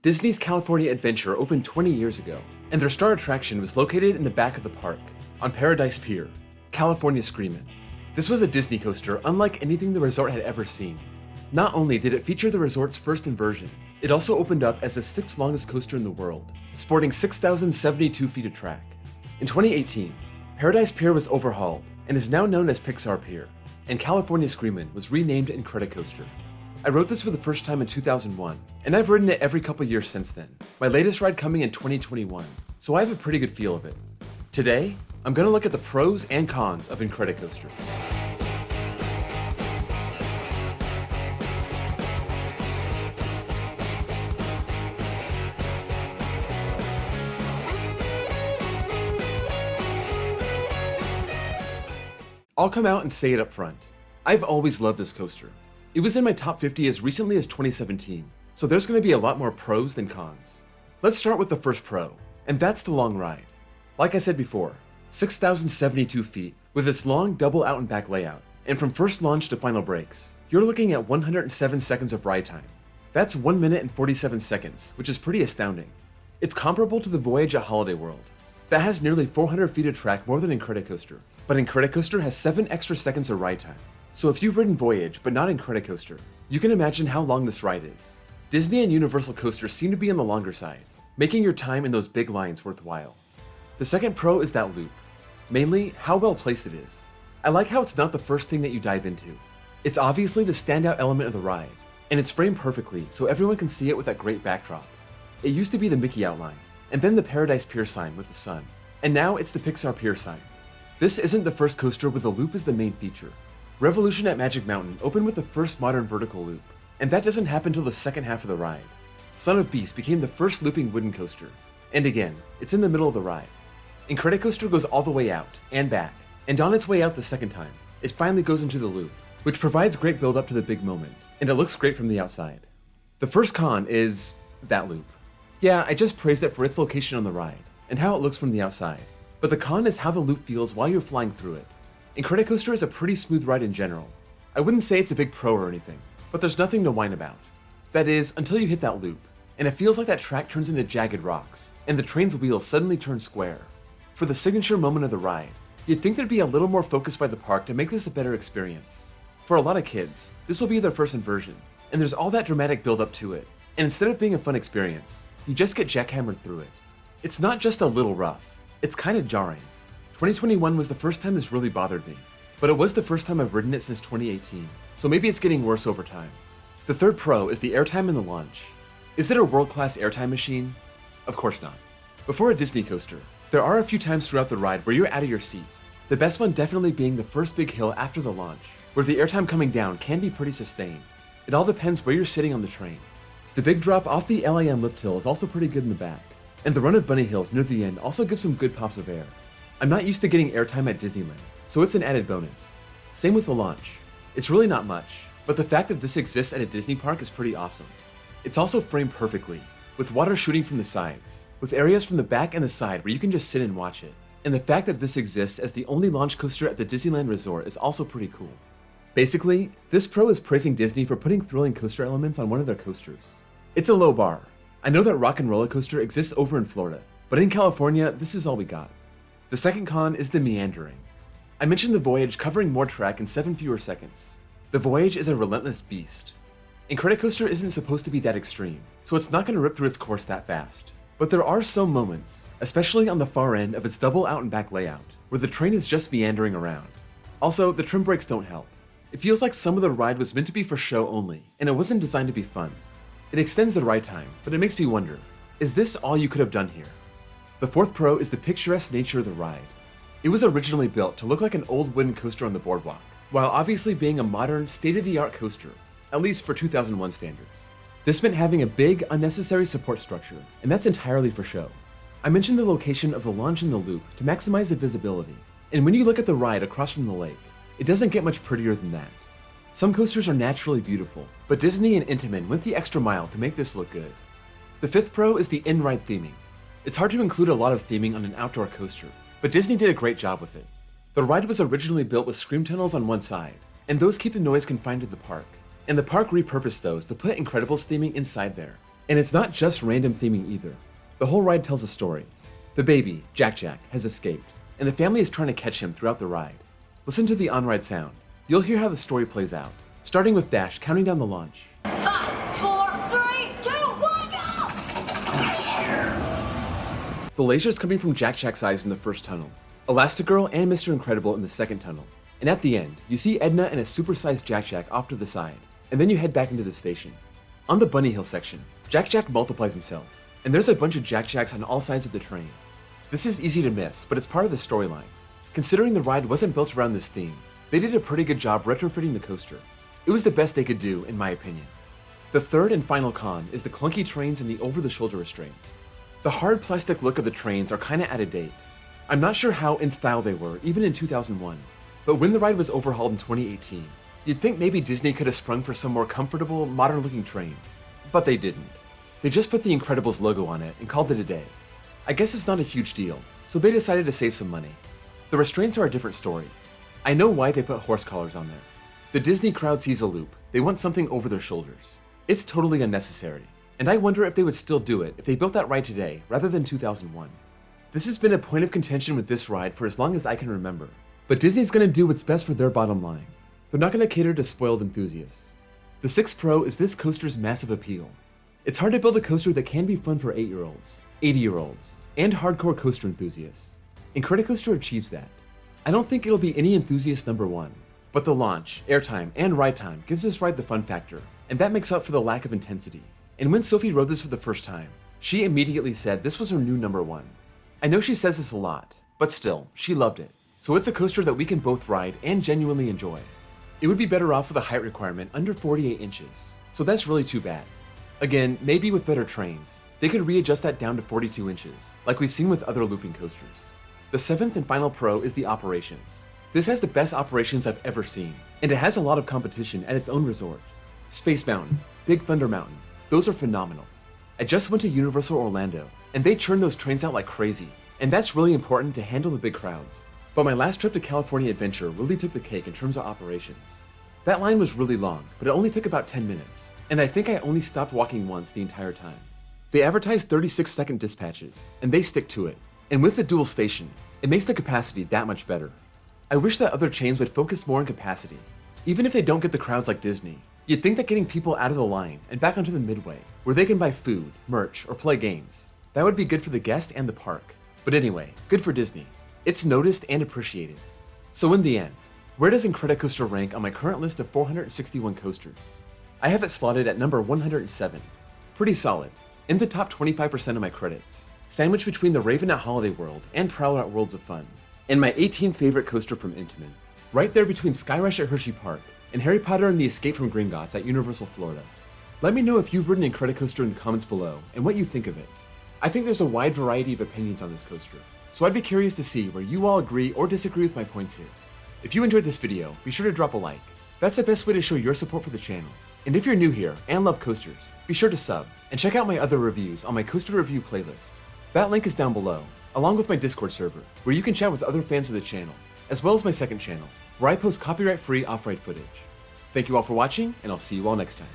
Disney's California Adventure opened 20 years ago, and their star attraction was located in the back of the park, on Paradise Pier, California Screamin. This was a Disney coaster unlike anything the resort had ever seen. Not only did it feature the resort's first inversion, it also opened up as the sixth longest coaster in the world, sporting 6,072 feet of track. In 2018, Paradise Pier was overhauled and is now known as Pixar Pier, and California Screamin was renamed Incredicoaster. I wrote this for the first time in 2001, and I've ridden it every couple years since then, my latest ride coming in 2021, so I have a pretty good feel of it. Today, I'm going to look at the pros and cons of Incredicoaster. I'll come out and say it up front. I've always loved this coaster. It was in my top 50 as recently as 2017, so there's going to be a lot more pros than cons. Let's start with the first pro, and that's the long ride. Like I said before, 6,072 feet with its long double out and back layout, and from first launch to final brakes, you're looking at 107 seconds of ride time. That's 1 minute and 47 seconds, which is pretty astounding. It's comparable to the Voyage at Holiday World. That has nearly 400 feet of track more than Incredicoaster, but Incredicoaster has 7 extra seconds of ride time. So if you've ridden Voyage but not Incredicoaster, you can imagine how long this ride is. Disney and Universal coasters seem to be on the longer side, making your time in those big lines worthwhile. The second pro is that loop. Mainly, how well placed it is. I like how it's not the first thing that you dive into. It's obviously the standout element of the ride, and it's framed perfectly so everyone can see it with that great backdrop. It used to be the Mickey outline, and then the Paradise Pier sign with the sun, and now it's the Pixar Pier sign. This isn't the first coaster where the loop is the main feature. Revolution at Magic Mountain opened with the first modern vertical loop, and that doesn't happen until the second half of the ride. Son of Beast became the first looping wooden coaster, and again, it's in the middle of the ride. Incredicoaster goes all the way out, and back, and on its way out the second time, it finally goes into the loop, which provides great build up to the big moment, and it looks great from the outside. The first con is that loop. Yeah, I just praised it for its location on the ride, and how it looks from the outside, but the con is how the loop feels while you're flying through it. Incredicoaster is a pretty smooth ride in general. I wouldn't say it's a big pro or anything, but there's nothing to whine about. That is, until you hit that loop, and it feels like that track turns into jagged rocks, and the train's wheels suddenly turn square. For the signature moment of the ride, you'd think there'd be a little more focus by the park to make this a better experience. For a lot of kids, this will be their first inversion, and there's all that dramatic build up to it, and instead of being a fun experience, you just get jackhammered through it. It's not just a little rough, it's kinda jarring. 2021 was the first time this really bothered me, but it was the first time I've ridden it since 2018, so maybe it's getting worse over time. The third pro is the airtime in the launch. Is it a world-class airtime machine? Of course not. Before a Disney coaster, there are a few times throughout the ride where you're out of your seat, the best one definitely being the first big hill after the launch, where the airtime coming down can be pretty sustained. It all depends where you're sitting on the train. The big drop off the LAM lift hill is also pretty good in the back, and the run of bunny hills near the end also gives some good pops of air. I'm not used to getting airtime at Disneyland, so it's an added bonus. Same with the launch. It's really not much, but the fact that this exists at a Disney park is pretty awesome. It's also framed perfectly, with water shooting from the sides, with areas from the back and the side where you can just sit and watch it. And the fact that this exists as the only launch coaster at the Disneyland Resort is also pretty cool. Basically, this pro is praising Disney for putting thrilling coaster elements on one of their coasters. It's a low bar. I know that Rock and Roller Coaster exists over in Florida, but in California, this is all we got. The second con is the Meandering. I mentioned the Voyage covering more track in 7 fewer seconds. The Voyage is a relentless beast. Incredicoaster isn't supposed to be that extreme, so it's not going to rip through its course that fast. But there are some moments, especially on the far end of its double out and back layout, where the train is just meandering around. Also, the trim brakes don't help. It feels like some of the ride was meant to be for show only, and it wasn't designed to be fun. It extends the ride time, but it makes me wonder, is this all you could have done here? The fourth pro is the picturesque nature of the ride. It was originally built to look like an old wooden coaster on the boardwalk, while obviously being a modern, state-of-the-art coaster, at least for 2001 standards. This meant having a big, unnecessary support structure, and that's entirely for show. I mentioned the location of the launch and the loop to maximize the visibility, and when you look at the ride across from the lake, it doesn't get much prettier than that. Some coasters are naturally beautiful, but Disney and Intamin went the extra mile to make this look good. The fifth pro is the in-ride theming. It's hard to include a lot of theming on an outdoor coaster, but Disney did a great job with it. The ride was originally built with scream tunnels on one side, and those keep the noise confined to the park, and the park repurposed those to put Incredibles theming inside there. And it's not just random theming either. The whole ride tells a story. The baby, Jack, has escaped, and the family is trying to catch him throughout the ride. Listen to the on-ride sound. You'll hear how the story plays out, starting with Dash counting down the launch. 5, 4, 3, 2, 1, go! The lasers coming from Jack's eyes in the first tunnel, Elastigirl and Mr. Incredible in the second tunnel, and at the end, you see Edna and a supersized Jack off to the side, and then you head back into the station. On the Bunny Hill section, Jack multiplies himself, and there's a bunch of Jacks on all sides of the train. This is easy to miss, but it's part of the storyline. Considering the ride wasn't built around this theme, they did a pretty good job retrofitting the coaster. It was the best they could do, in my opinion. The third and final con is the clunky trains and the over-the-shoulder restraints. The hard plastic look of the trains are kinda out of date. I'm not sure how in style they were, even in 2001, but when the ride was overhauled in 2018, you'd think maybe Disney could have sprung for some more comfortable, modern-looking trains. But they didn't. They just put the Incredibles logo on it and called it a day. I guess it's not a huge deal, so they decided to save some money. The restraints are a different story. I know why they put horse collars on there. The Disney crowd sees a loop. They want something over their shoulders. It's totally unnecessary, and I wonder if they would still do it if they built that ride today rather than 2001. This has been a point of contention with this ride for as long as I can remember, but Disney's gonna do what's best for their bottom line. They're not gonna cater to spoiled enthusiasts. The 6 Pro is this coaster's massive appeal. It's hard to build a coaster that can be fun for 8-year-olds, 80-year-olds, and hardcore coaster enthusiasts. Incredicoaster achieves that. I don't think it'll be any enthusiast number 1, but the launch, airtime, and ride time gives this ride the fun factor, and that makes up for the lack of intensity. And when Sophie rode this for the first time, she immediately said this was her new number 1. I know she says this a lot, but still, she loved it. So it's a coaster that we can both ride and genuinely enjoy. It would be better off with a height requirement under 48 inches, so that's really too bad. Again, maybe with better trains, they could readjust that down to 42 inches, like we've seen with other looping coasters. The 7th and final pro is the operations. This has the best operations I've ever seen, and it has a lot of competition at its own resort. Space Mountain, Big Thunder Mountain, those are phenomenal. I just went to Universal Orlando, and they churn those trains out like crazy, and that's really important to handle the big crowds. But my last trip to California Adventure really took the cake in terms of operations. That line was really long, but it only took about 10 minutes, and I think I only stopped walking once the entire time. They advertise 36-second dispatches, and they stick to it. And with the dual station, it makes the capacity that much better. I wish that other chains would focus more on capacity. Even if they don't get the crowds like Disney, you'd think that getting people out of the line and back onto the midway, where they can buy food, merch, or play games, that would be good for the guest and the park. But anyway, good for Disney. It's noticed and appreciated. So in the end, where does Incredicoaster rank on my current list of 461 coasters? I have it slotted at number 107. Pretty solid, in the top 25% of my credits, sandwiched between the Raven at Holiday World and Prowler at Worlds of Fun, and my 18th favorite coaster from Intamin, right there between Skyrush at Hershey Park and Harry Potter and the Escape from Gringotts at Universal Florida. Let me know if you've ridden Incredicoaster in the comments below and what you think of it. I think there's a wide variety of opinions on this coaster, so I'd be curious to see where you all agree or disagree with my points here. If you enjoyed this video, be sure to drop a like. That's the best way to show your support for the channel. And if you're new here and love coasters, be sure to sub and check out my other reviews on my coaster review playlist. That link is down below, along with my Discord server, where you can chat with other fans of the channel, as well as my second channel, where I post copyright-free off-ride footage. Thank you all for watching, and I'll see you all next time.